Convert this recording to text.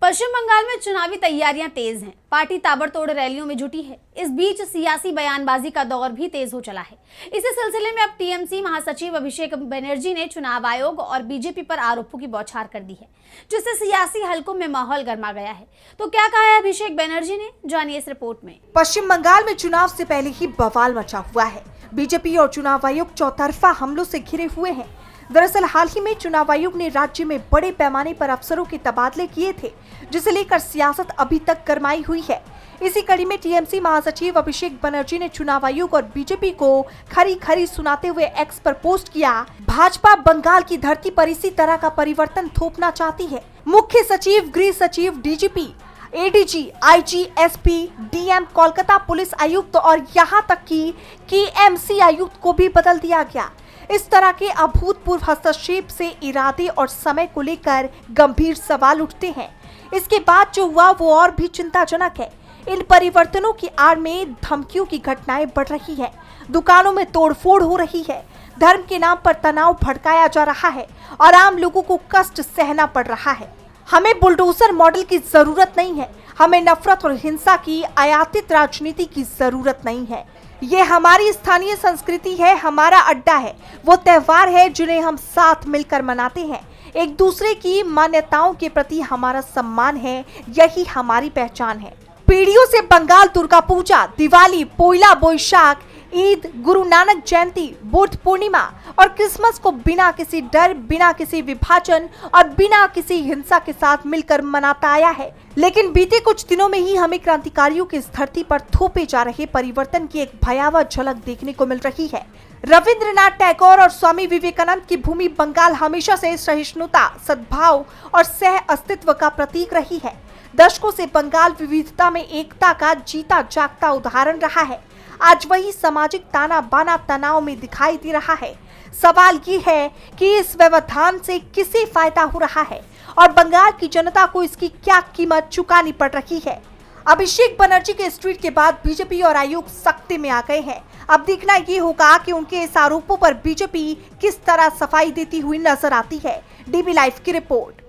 पश्चिम बंगाल में चुनावी तैयारियां तेज हैं। पार्टी ताबड़तोड़ रैलियों में जुटी है। इस बीच सियासी बयानबाजी का दौर भी तेज हो चला है। इसी सिलसिले में अब टीएमसी महासचिव अभिषेक बनर्जी ने चुनाव आयोग और बीजेपी पर आरोपों की बौछार कर दी है, जिससे सियासी हलकों में माहौल गर्मा गया है। तो क्या कहा है अभिषेक बनर्जी ने, जानिए इस रिपोर्ट में। पश्चिम बंगाल में चुनाव से पहले ही बवाल मचा हुआ है। बीजेपी और चुनाव आयोग चौतरफा हमलों से घिरे हुए हैं। दरअसल हाल ही में चुनाव आयोग ने राज्य में बड़े पैमाने पर अफसरों के तबादले किए थे, जिसे लेकर सियासत अभी तक गरमाई हुई है। इसी कड़ी में टीएमसी महासचिव अभिषेक बनर्जी ने चुनाव आयोग और बीजेपी को खरी खरी सुनाते हुए एक्स पर पोस्ट किया, भाजपा बंगाल की धरती पर इसी तरह का परिवर्तन थोपना चाहती है। मुख्य सचिव, गृह सचिव, DGP, ADG, IG, SP, DM, Kolkata police आयुक्त और यहाँ तक कि केएमसी आयुक्त को भी बदल दिया गया। इस तरह के अभूतपूर्व हस्तक्षेप से इरादे और समय को लेकर गंभीर सवाल उठते हैं। इसके बाद जो हुआ वो और भी चिंताजनक है। इन परिवर्तनों की आड़ में धमकियों की घटनाएं बढ़ रही है, दुकानों में तोड़फोड़ हो रही है, धर्म के नाम पर तनाव भड़काया जा रहा है और आम लोगों को कष्ट सहना पड़ रहा है। हमें बुलडोजर मॉडल की जरूरत नहीं है, हमें नफरत और हिंसा की आयातित राजनीति की जरूरत नहीं है। ये हमारी स्थानीय संस्कृति है, हमारा अड्डा है, वो त्योहार है जिन्हें हम साथ मिलकर मनाते हैं। एक दूसरे की मान्यताओं के प्रति हमारा सम्मान है, यही हमारी पहचान है। पीढ़ियों से बंगाल दुर्गा पूजा, दिवाली, पोइला बोईशाख, ईद, गुरु नानक जयंती, बुद्ध पूर्णिमा और क्रिसमस को बिना किसी डर, बिना किसी विभाजन और बिना किसी हिंसा के साथ मिलकर मनाता आया है। लेकिन बीते कुछ दिनों में ही हमें क्रांतिकारियों की इस धरती पर थोपे जा रहे परिवर्तन की एक भयावह झलक देखने को मिल रही है। रविंद्रनाथ टैगोर और स्वामी विवेकानंद की भूमि बंगाल हमेशा से सहिष्णुता, सद्भाव और सह अस्तित्व का प्रतीक रही है। दशकों से बंगाल विविधता में एकता का जीता जागता उदाहरण रहा है। आज वही सामाजिक ताना बाना तनाव में दिखाई दे रहा है। सवाल ये है कि इस व्यवधान से किसे फायदा हो रहा है और बंगाल की जनता को इसकी क्या कीमत चुकानी पड़ रही है। अभिषेक बनर्जी के इस ट्वीट के बाद बीजेपी और आयोग सख्ती में आ गए हैं। अब देखना ये होगा कि उनके इस आरोपों पर बीजेपी किस तरह सफाई देती हुई नजर आती है। डीबी लाइव की रिपोर्ट।